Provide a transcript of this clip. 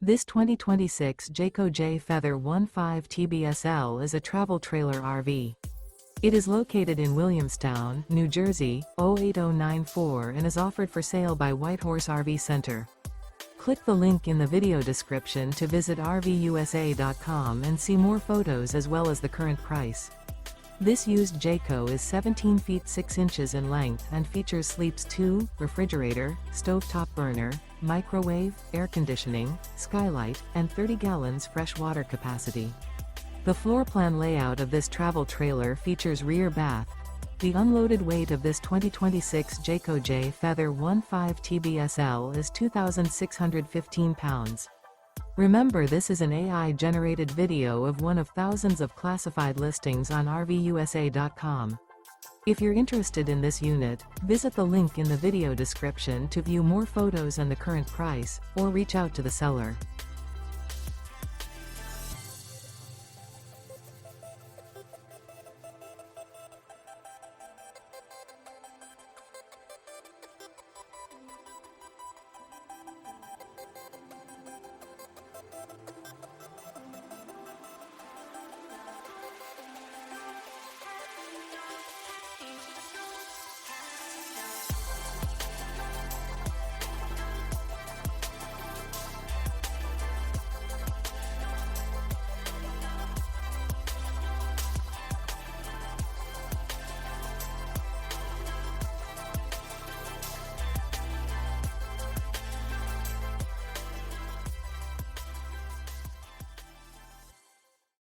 This 2026 Jayco Jay Feather 15 TBSL is a travel trailer RV. It is located in Williamstown, New Jersey, 08094 and is offered for sale by Whitehorse RV Center. Click the link in the video description to visit RVUSA.com and see more photos as well as the current price. This used Jayco is 17 feet 6 inches in length and features sleeps 2, refrigerator, stovetop burner, microwave, air conditioning, skylight, and 30 gallons fresh water capacity. The floor plan layout of this travel trailer features rear bath. The unloaded weight of this 2026 Jayco Jay Feather 15 TBSL is 2,615 pounds. Remember, this is an AI-generated video of one of thousands of classified listings on RVUSA.com. If you're interested in this unit, visit the link in the video description to view more photos and the current price, or reach out to the seller.